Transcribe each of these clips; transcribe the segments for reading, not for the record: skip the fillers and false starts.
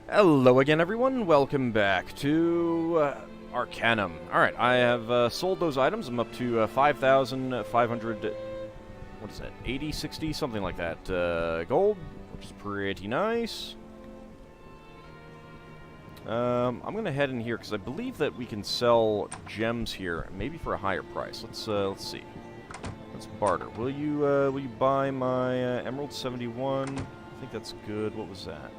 Hello again, everyone. Welcome back to Arcanum. Alright, I have sold those items. I'm up to 5,500, what is that, 80, 60, something like that, gold, which is pretty nice. I'm going to head in here, because I believe that we can sell gems here, maybe for a higher price. Let's see. Let's barter. Will you buy my Emerald 71? I think that's good. What was that?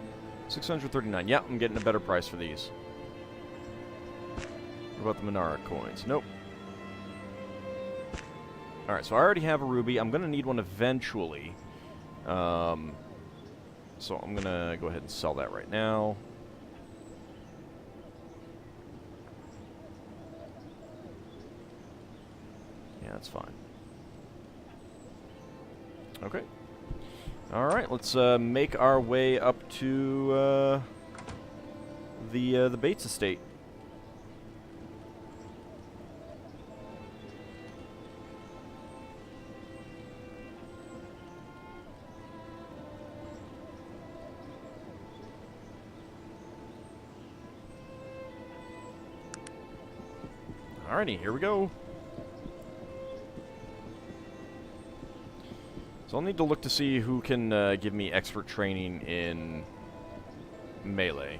639. Yeah, I'm getting a better price for these. What about the Minara coins? Nope. Alright, so I already have a ruby. I'm going to need one eventually. So I'm going to go ahead and sell that right now. Yeah, that's fine. Okay. Alright, let's make our way up to the Bates estate. Alrighty, here we go. So I'll need to look to see who can give me expert training in melee.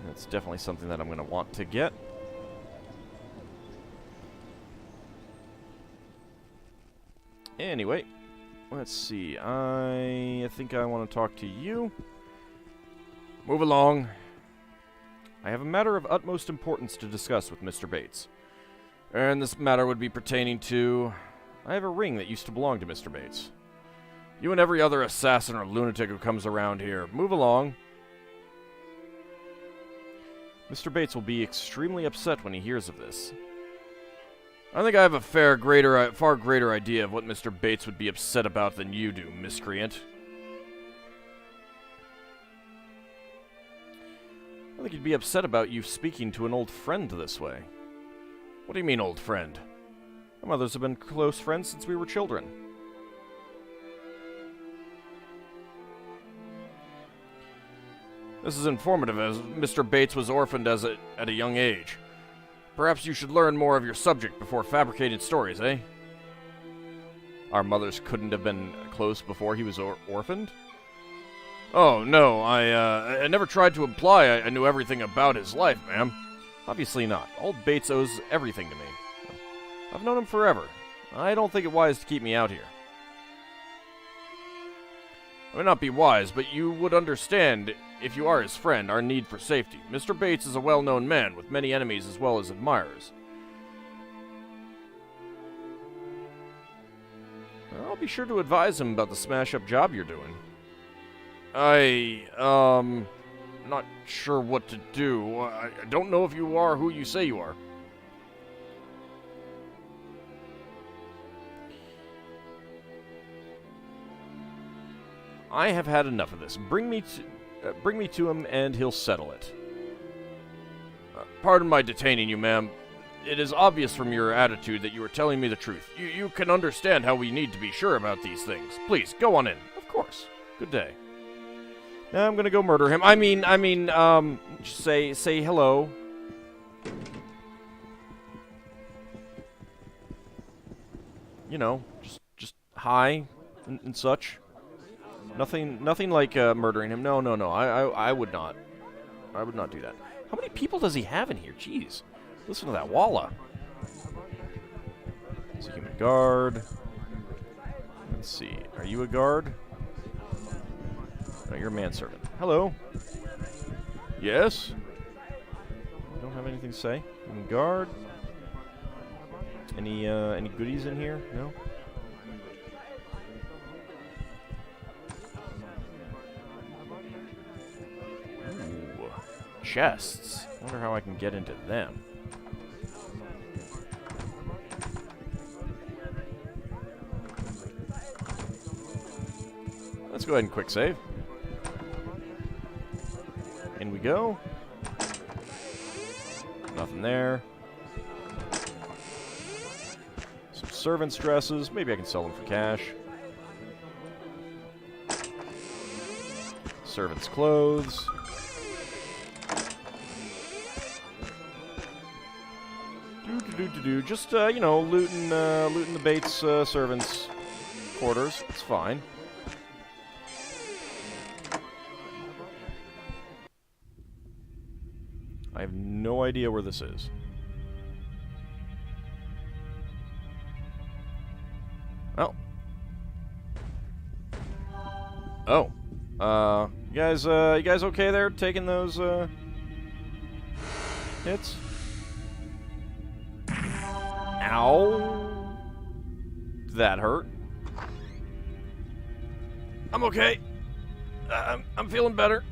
That's definitely something that I'm going to want to get. Anyway, let's see. I think I want to talk to you. Move along. I have a matter of utmost importance to discuss with Mr. Bates. And this matter would be pertaining to... I have a ring that used to belong to Mr. Bates. You and every other assassin or lunatic who comes around here, move along. Mr. Bates will be extremely upset when he hears of this. I think I have a far greater idea of what Mr. Bates would be upset about than you do, miscreant. I think he'd be upset about you speaking to an old friend this way. What do you mean, old friend? Our mothers have been close friends since we were children. This is informative, as Mr. Bates was orphaned at a young age. Perhaps you should learn more of your subject before fabricating stories, eh? Our mothers couldn't have been close before he was orphaned? Oh, no, I never tried to imply I knew everything about his life, ma'am. Obviously not. Old Bates owes everything to me. I've known him forever. I don't think it wise to keep me out here. I may not be wise, but you would understand, if you are his friend, our need for safety. Mr. Bates is a well-known man, with many enemies as well as admirers. I'll be sure to advise him about the smash-up job you're doing. Not sure what to do. I don't know if you are who you say you are. I have had enough of this. Bring me to him, and he'll settle it. Pardon my detaining you, ma'am. It is obvious from your attitude that you are telling me the truth. You can understand how we need to be sure about these things. Please, go on in. Of course. Good day. Now I'm gonna go murder him. Just say hello. You know, just hi and such. Nothing like murdering him. No. I would not. I would not do that. How many people does he have in here? Jeez. Listen to that walla. It's a human guard. Let's see. Are you a guard? No, you're a manservant. Hello. Yes? You don't have anything to say? Human guard? Any goodies in here? No? Ooh. Chests. I wonder how I can get into them. Let's go ahead and quick save. In we go. Nothing there. Some servants' dresses. Maybe I can sell them for cash. servant's clothes. Just, you know, looting the Bates servants' quarters. It's fine. I have no idea where this is. Oh. Oh. You guys okay there, taking those, hits? Ow. That hurt. I'm okay. I'm feeling better.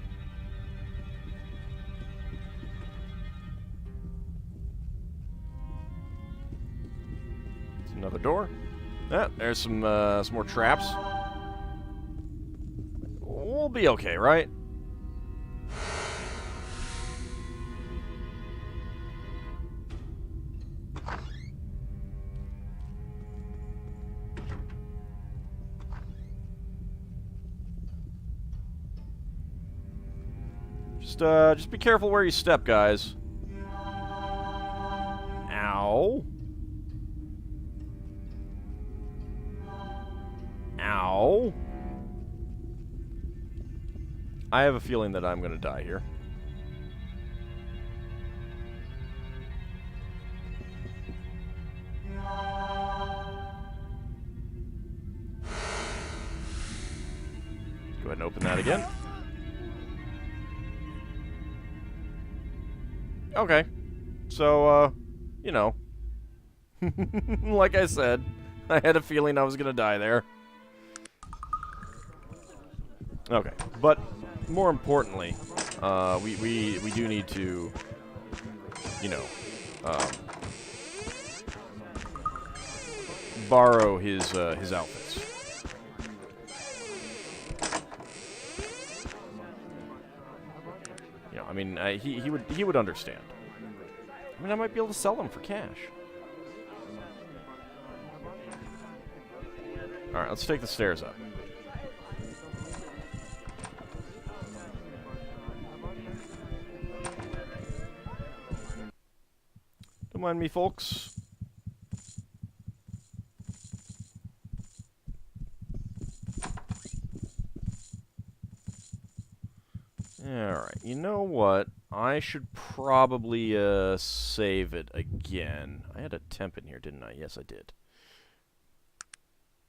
It's another door. Ah, there's some more traps. We'll be okay, right? Just be careful where you step, guys. Ow. Ow. I have a feeling that I'm gonna die here. Go ahead and open that again. Okay. So, you know. Like I said, I had a feeling I was gonna die there. Okay, but more importantly, we do need to, you know, borrow his outfits. You know, I mean, he would understand. I mean, I might be able to sell them for cash. All right, let's take the stairs up. Don't mind me, folks. Alright, you know what? I should probably save it again. I had a temp in here, didn't I? Yes, I did.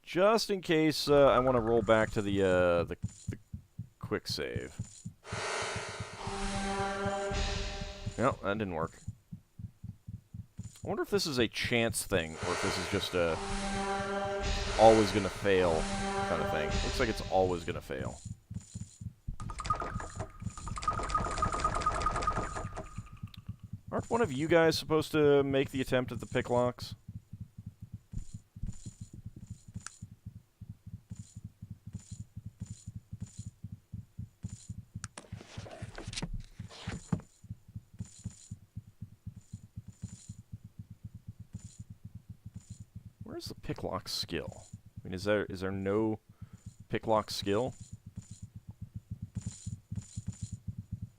Just in case I want to roll back to the quick save. No, that didn't work. I wonder if this is a chance thing, or if this is just a always gonna fail kind of thing. Looks like it's always gonna fail. Aren't one of you guys supposed to make the attempt at the pick locks? Where's the pick lock skill? I mean, is there no pick lock skill?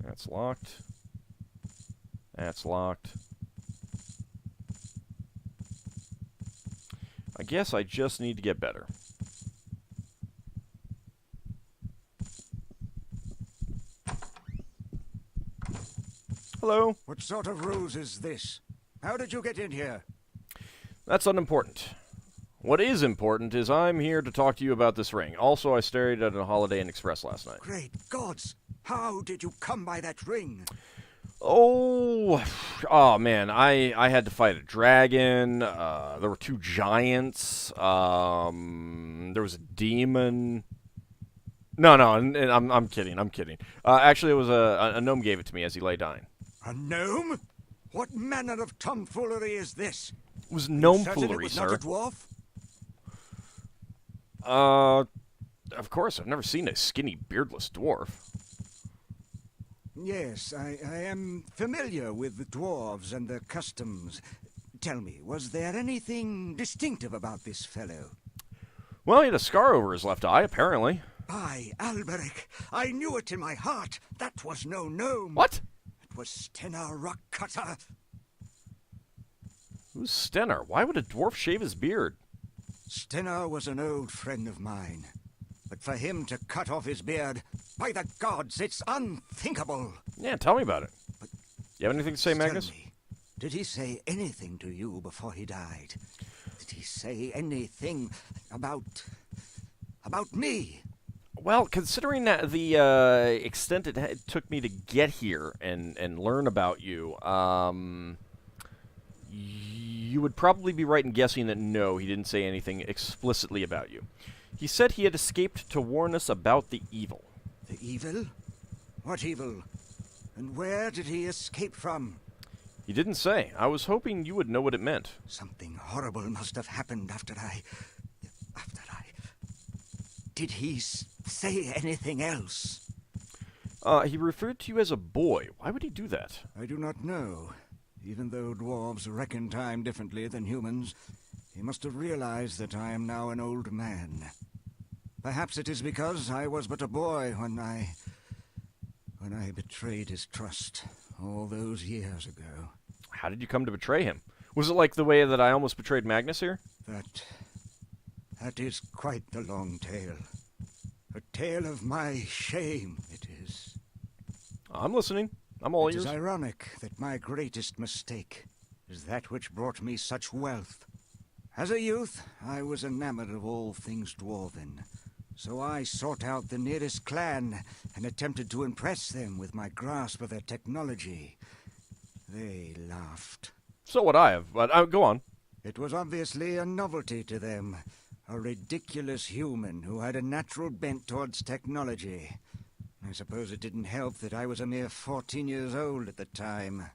That's locked. That's locked. I guess I just need to get better. Hello. What sort of ruse is this? How did you get in here? That's unimportant. What is important is I'm here to talk to you about this ring. Also, I stayed at a Holiday Inn Express last night. Great gods! How did you come by that ring? Oh man, I had to fight a dragon. There were two giants. There was a demon. No, I'm kidding. I'm kidding. Actually, it was a gnome gave it to me as he lay dying. A gnome? What manner of tomfoolery is this? It was gnome Certain foolery, it was sir. not a dwarf? Of course, I've never seen a skinny, beardless dwarf. Yes, I am familiar with the dwarves and their customs. Tell me, was there anything distinctive about this fellow? Well, he had a scar over his left eye, apparently. By Alberic, I knew it in my heart. That was no gnome. What? It was Stennar Rockcutter. Who's Stennar? Why would a dwarf shave his beard? Stennar was an old friend of mine. But for him to cut off his beard, by the gods, it's unthinkable. Yeah, tell me about it. But you have anything to say, Magnus? Tell me, did he say anything to you before he died? Did he say anything about me? Well, considering that the extent it took me to get here and learn about you, you would probably be right in guessing that no, he didn't say anything explicitly about you. He said he had escaped to warn us about the evil. The evil? What evil? And where did he escape from? He didn't say. I was hoping you would know what it meant. Something horrible must have happened after I... Did he say anything else? He referred to you as a boy. Why would he do that? I do not know. Even though dwarves reckon time differently than humans, he must have realized that I am now an old man. Perhaps it is because I was but a boy when I betrayed his trust all those years ago. How did you come to betray him? Was it like the way that I almost betrayed Magnus here? That is quite the long tale. A tale of my shame, it is. I'm listening. I'm all It ears. is ironic that my greatest mistake is that which brought me such wealth. As a youth, I was enamored of all things dwarven, so I sought out the nearest clan and attempted to impress them with my grasp of their technology. They laughed. So would I have, but go on. It was obviously a novelty to them, a ridiculous human who had a natural bent towards technology. I suppose it didn't help that I was a mere 14 years old at the time.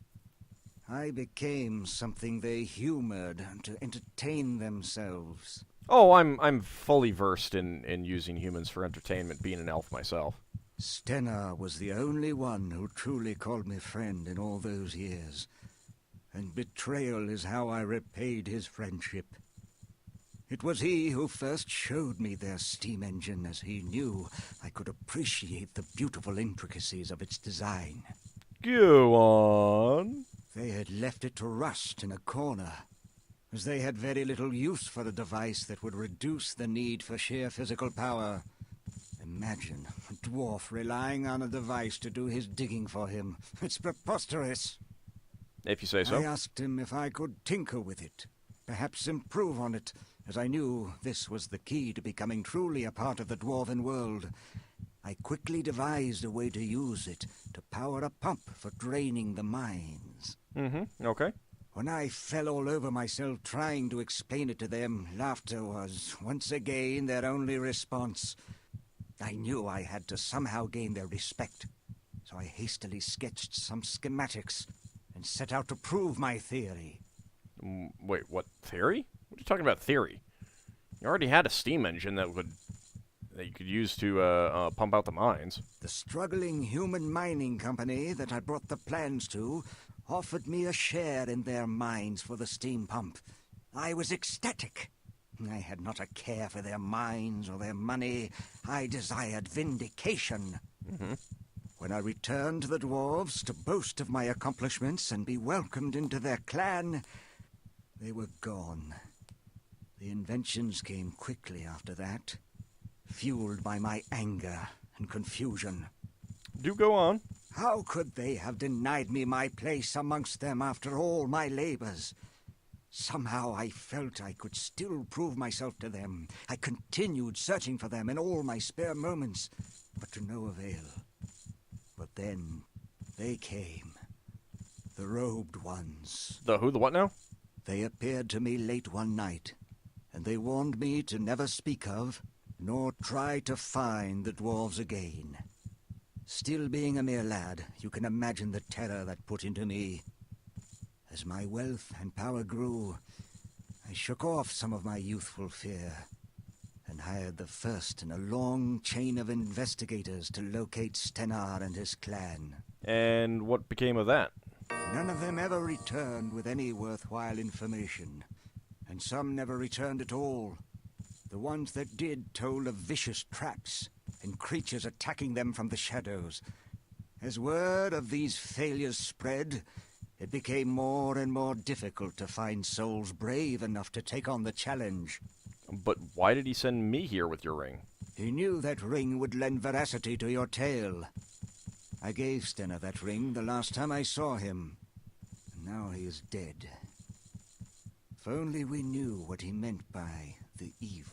I became something they humored to entertain themselves. Oh, I'm fully versed in using humans for entertainment, being an elf myself. Stennar was the only one who truly called me friend in all those years. And betrayal is how I repaid his friendship. It was he who first showed me their steam engine, as he knew I could appreciate the beautiful intricacies of its design. Go on. They had left it to rust in a corner, as they had very little use for a device that would reduce the need for sheer physical power. Imagine a dwarf relying on a device to do his digging for him. It's preposterous. If you say so. I asked him if I could tinker with it, perhaps improve on it, as I knew this was the key to becoming truly a part of the dwarven world. I quickly devised a way to use it to power a pump for draining the mines. Okay. When I fell all over myself trying to explain it to them, laughter was once again their only response. I knew I had to somehow gain their respect, so I hastily sketched some schematics and set out to prove my theory. Wait, what, theory? What are you talking about, theory? You already had a steam engine that you could use to pump out the mines. The struggling human mining company that I brought the plans to offered me a share in their mines for the steam pump. I was ecstatic. I had not a care for their mines or their money. I desired vindication. When I returned to the dwarves to boast of my accomplishments and be welcomed into their clan, they were gone. The inventions came quickly after that, fueled by my anger and confusion. Do go on. How could they have denied me my place amongst them after all my labors? Somehow I felt I could still prove myself to them. I continued searching for them in all my spare moments, but to no avail. But then they came. The robed ones. The who, the what now? They appeared to me late one night, and they warned me to never speak of, nor try to find the dwarves again. Still being a mere lad, you can imagine the terror that put into me. As my wealth and power grew, I shook off some of my youthful fear and hired the first in a long chain of investigators to locate Stennar and his clan. And what became of that? None of them ever returned with any worthwhile information, and some never returned at all. The ones that did told of vicious traps, and creatures attacking them from the shadows. As word of these failures spread, it became more and more difficult to find souls brave enough to take on the challenge. But why did he send me here with your ring? He knew that ring would lend veracity to your tale. I gave Stenner that ring the last time I saw him. Now he is dead. If only we knew what he meant by the evil.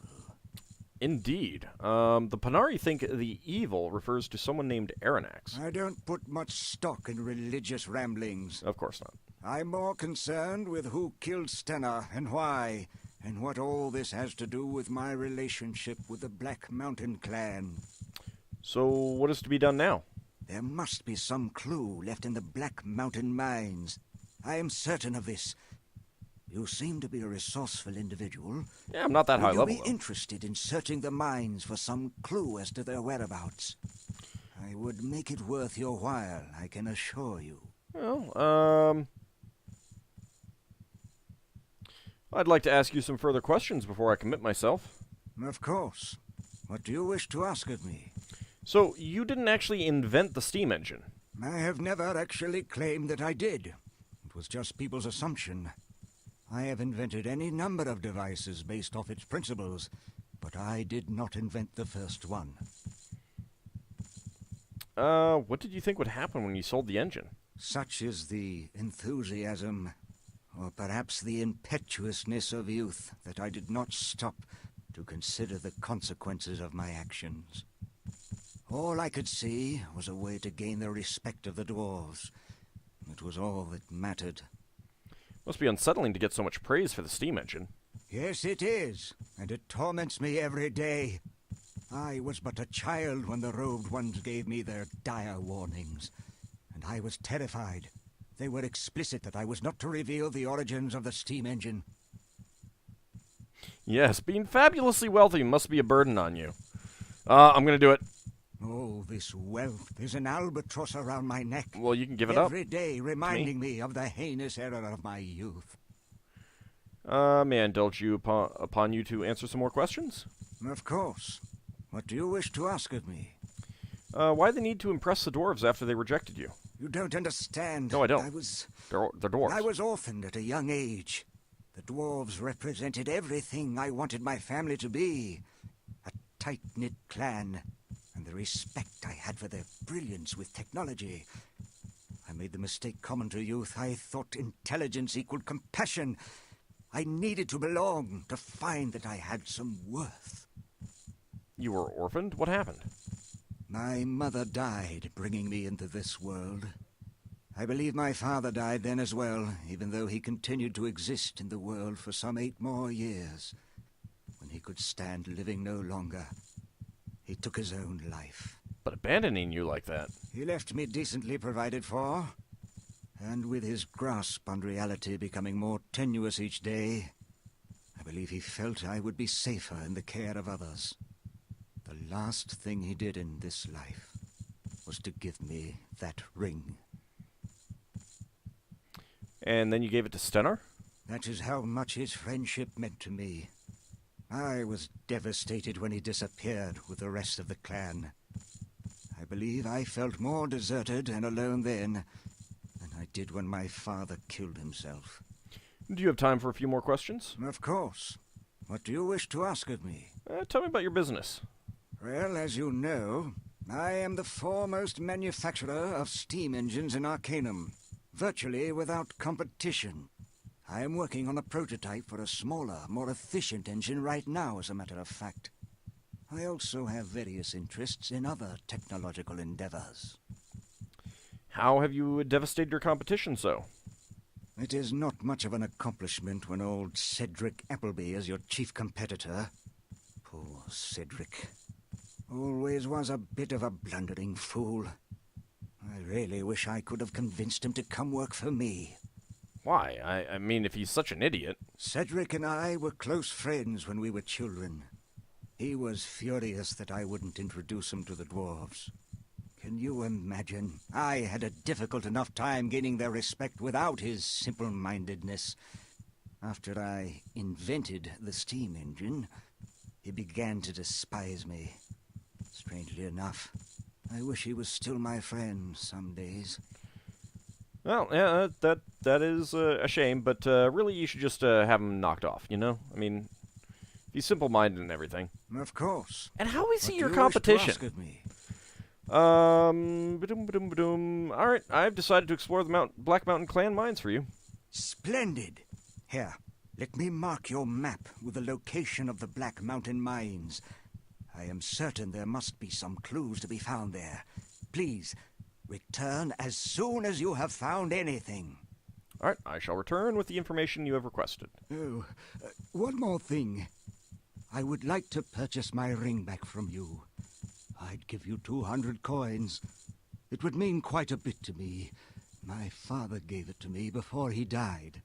Indeed. The Panari think the evil refers to someone named Aranax. I don't put much stock in religious ramblings. Of course not. I'm more concerned with who killed Stenner and why, and what all this has to do with my relationship with the Black Mountain clan. So, what is to be done now? There must be some clue left in the Black Mountain mines. I am certain of this. You seem to be a resourceful individual. Yeah, I'm not that high level, Would you be though. interested in searching the mines for some clue as to their whereabouts? I would make it worth your while, I can assure you. Well, I'd like to ask you some further questions before I commit myself. Of course. What do you wish to ask of me? So, you didn't actually invent the steam engine? I have never actually claimed that I did. It was just people's assumption. I have invented any number of devices based off its principles, but I did not invent the first one. What did you think would happen when you sold the engine? Such is the enthusiasm, or perhaps the impetuousness of youth, that I did not stop to consider the consequences of my actions. All I could see was a way to gain the respect of the dwarves. It was all that mattered. Must be unsettling to get so much praise for the steam engine. Yes, it is, and it torments me every day. I was but a child when the robed ones gave me their dire warnings, and I was terrified. They were explicit that I was not to reveal the origins of the steam engine. Yes, being fabulously wealthy must be a burden on you. I'm gonna do it. Oh, this wealth is an albatross around my neck. Well, you can give it up. Every day reminding me of the heinous error of my youth. May I indulge you upon you to answer some more questions? Of course. What do you wish to ask of me? Why the need to impress the dwarves after they rejected you? You don't understand. No, I don't. They're dwarves. I was orphaned at a young age. The dwarves represented everything I wanted my family to be. A tight-knit clan, and the respect I had for their brilliance with technology. I made the mistake common to youth. I thought intelligence equaled compassion. I needed to belong, to find that I had some worth. You were orphaned? What happened? My mother died, bringing me into this world. I believe my father died then as well, even though he continued to exist in the world for some 8 more years. When he could stand living no longer, he took his own life. But abandoning you like that? He left me decently provided for, and with his grasp on reality becoming more tenuous each day, I believe he felt I would be safer in the care of others. The last thing he did in this life was to give me that ring. And then you gave it to Stenner? That is how much his friendship meant to me. I was devastated when he disappeared with the rest of the clan. I believe I felt more deserted and alone then than I did when my father killed himself. Do you have time for a few more questions? Of course. What do you wish to ask of me? Tell me about your business. Well, as you know, I am the foremost manufacturer of steam engines in Arcanum, virtually without competition. I am working on a prototype for a smaller, more efficient engine right now, as a matter of fact. I also have various interests in other technological endeavors. How have you devastated your competition so? It is not much of an accomplishment when old Cedric Appleby is your chief competitor. Poor Cedric. Always was a bit of a blundering fool. I really wish I could have convinced him to come work for me. Why? I mean, if he's such an idiot. Cedric and I were close friends when we were children. He was furious that I wouldn't introduce him to the dwarves. Can you imagine? I had a difficult enough time gaining their respect without his simple-mindedness. After I invented the steam engine, he began to despise me. Strangely enough, I wish he was still my friend some days. Well, yeah, that is a shame, but really you should just have him knocked off, you know? I mean, he's simple-minded and everything. Of course. And how is What he do your you wish to competition? ask of me? Alright, I've decided to explore the Black Mountain Clan mines for you. Splendid. Here, let me mark your map with the location of the Black Mountain mines. I am certain there must be some clues to be found there. Please, return as soon as you have found anything. Alright, I shall return with the information you have requested. Oh, one more thing. I would like to purchase my ring back from you. I'd give you 200 coins. It would mean quite a bit to me. My father gave it to me before he died.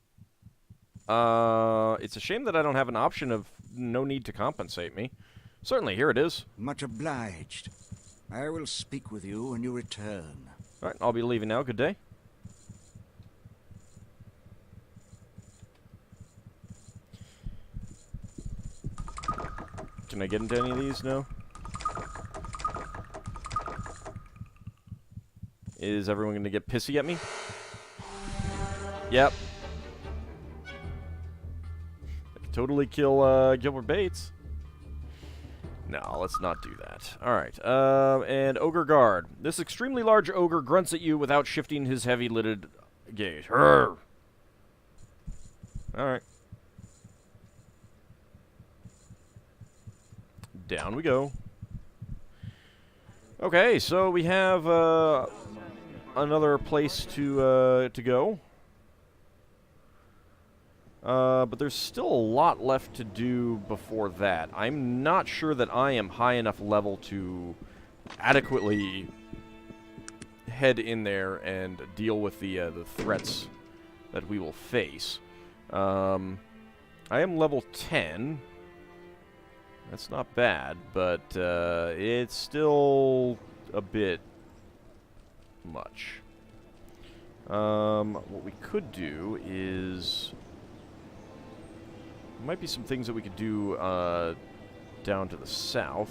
It's a shame that I don't have an option of no need to compensate me. Certainly, here it is. Much obliged. I will speak with you when you return. Alright, I'll be leaving now. Good day. Can I get into any of these? No? Is everyone going to get pissy at me? Yep. I could totally kill Gilbert Bates. No, let's not do that. Alright, and Ogre Guard. This extremely large ogre grunts at you without shifting his heavy-lidded gaze. Alright. Down we go. Okay, so we have another place to go. But there's still a lot left to do before that. I'm not sure that I am high enough level to adequately head in there and deal with the threats that we will face. I am level 10. That's not bad, but it's still a bit much. What we could do is... There might be some things that we could do down to the south.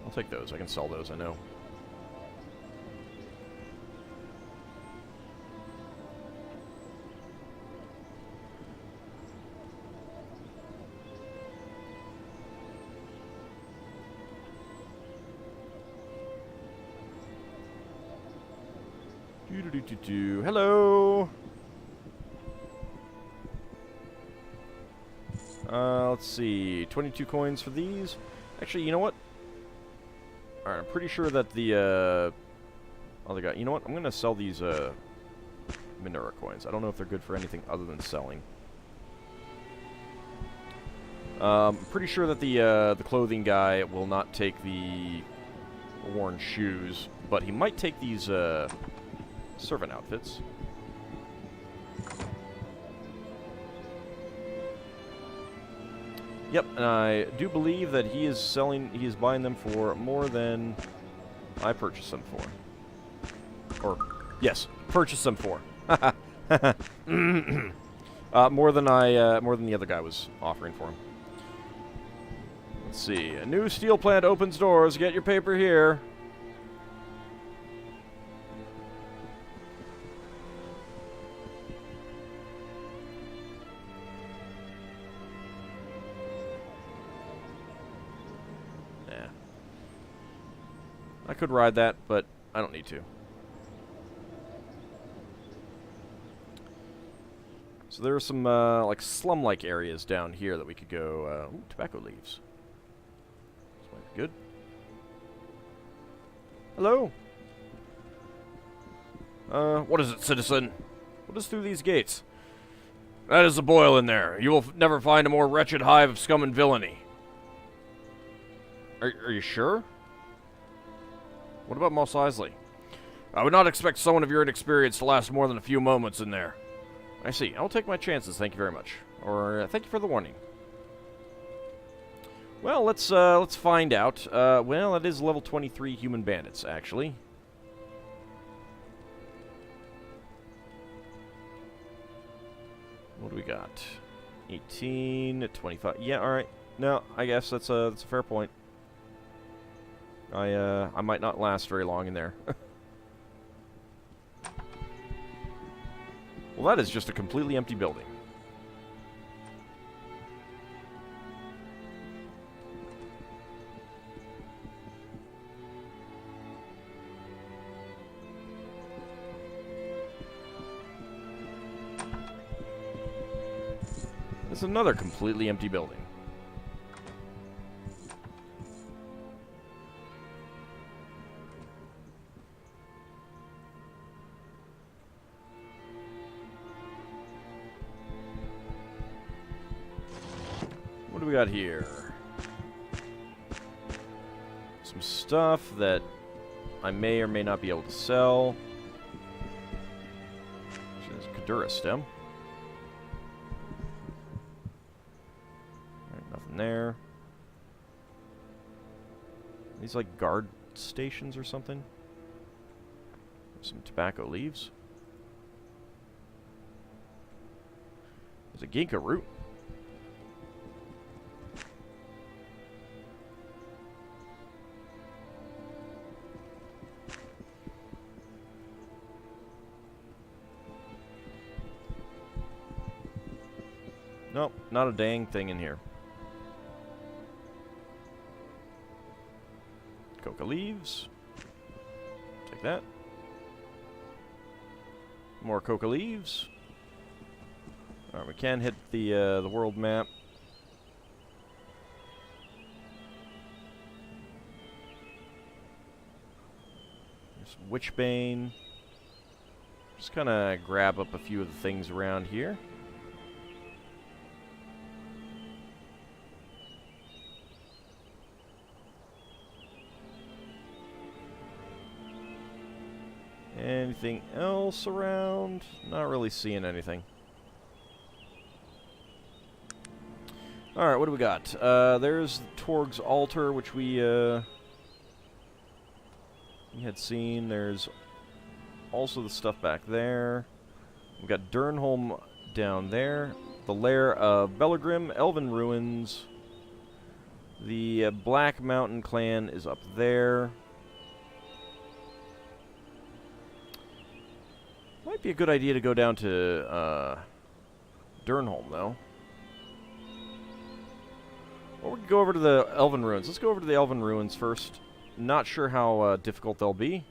I'll take those. I can sell those, I know. Hello. Let's see. 22 coins for these. Actually, you know what? Alright, I'm pretty sure that the other guy... You know what? I'm going to sell these Minora coins. I don't know if they're good for anything other than selling. I'm pretty sure that the clothing guy will not take the worn shoes, but he might take these servant outfits. Yep, and I do believe that he is buying them for more than I purchased them for. Or, yes, purchased them for. More than the other guy was offering for him. Let's see. A new steel plant opens doors. Get your paper here. I could ride that, but I don't need to. So there are some, like, slum-like areas down here that we could go, ooh, tobacco leaves. This might be good. Hello? What is it, citizen? What is through these gates? That is a boil in there. You will never find a more wretched hive of scum and villainy. Are you sure? What about Mos Eisley? I would not expect someone of your inexperience to last more than a few moments in there. I see. I'll take my chances, thank you very much. Or, thank you for the warning. Well, let's find out. Well, it is level 23 human bandits, actually. What do we got? 18, 25. Yeah, alright. No, I guess that's a fair point. I might not last very long in there. Well, that is just a completely empty building. It's another completely empty building. What do we got here? Some stuff that I may or may not be able to sell. There's a Kadura stem. Alright, nothing there. These like guard stations or something? Some tobacco leaves. There's a ginkgo root. Nope, not a dang thing in here. Coca leaves. Take that. More coca leaves. Alright, we can hit the world map. There's Witchbane. Just kind of grab up a few of the things around here. Anything else around? Not really seeing anything. Alright, what do we got? There's Torg's altar, which we had seen. There's also the stuff back there. We've got Durnholm down there. The lair of Bellegrim, Elven Ruins. The Black Mountain clan is up there. Might be a good idea to go down to Durnholm, though. Or we could go over to the Elven Ruins. Let's go over to the Elven Ruins first. Not sure how difficult they'll be.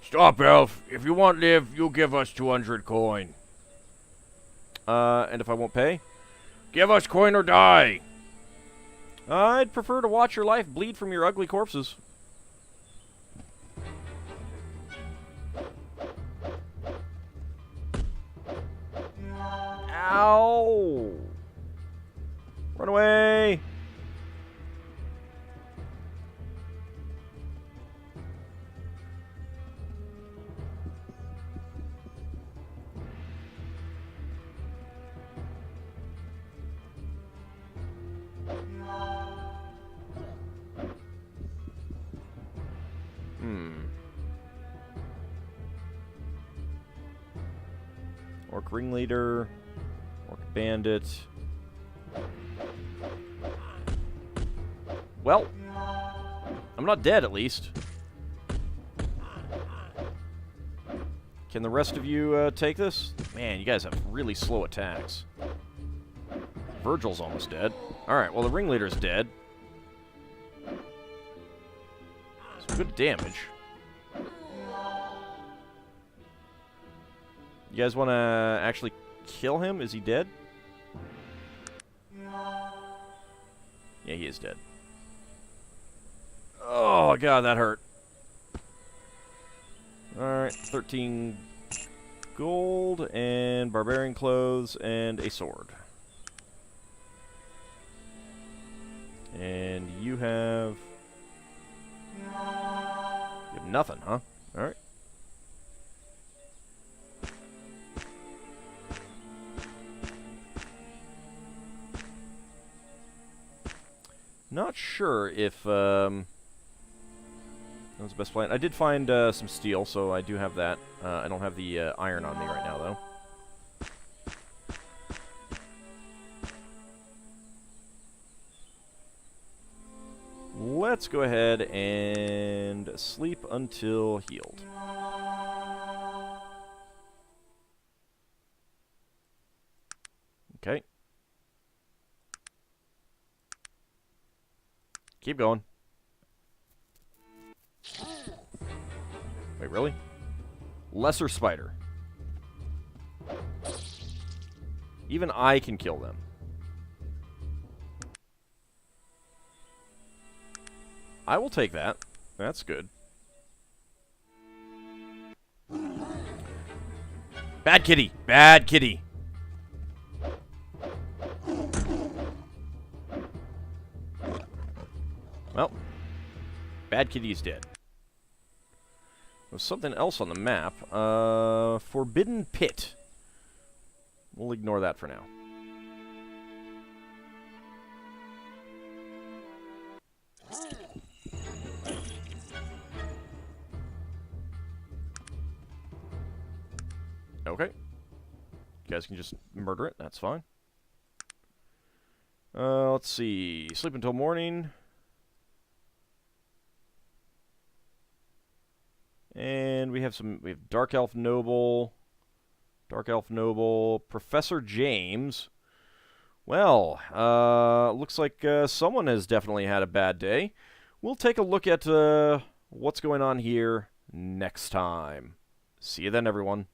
Stop, Elf. If you want live, you'll give us 200 coin. And if I won't pay? Give us coin or die. I'd prefer to watch your life bleed from your ugly corpses. Ow! Run away! Orc ringleader. Bandit. Well, I'm not dead, at least. Can the rest of you take this? Man, you guys have really slow attacks. Virgil's almost dead. Alright, well, the ringleader's dead. Some good damage. You guys want to actually kill him? Is he dead? Yeah, he is dead. Oh, God, that hurt. Alright, 13 gold, and barbarian clothes, and a sword. And you have... You have nothing, huh? Alright. Not sure if that was the best plan. I did find some steel, so I do have that. I don't have the iron on me right now, though. let's go ahead and sleep until healed. Okay. Keep going. Wait, really? Lesser spider. Even I can kill them. I will take that. That's good. Bad kitty! Bad kitty! Well, bad kitty's dead. There's something else on the map. Forbidden Pit. We'll ignore that for now. Okay. You guys can just murder it. That's fine. Let's see. Sleep until morning. And we have Dark Elf Noble. Dark Elf Noble. Professor James. Well, looks like someone has definitely had a bad day. We'll take a look at what's going on here next time. See you then, everyone.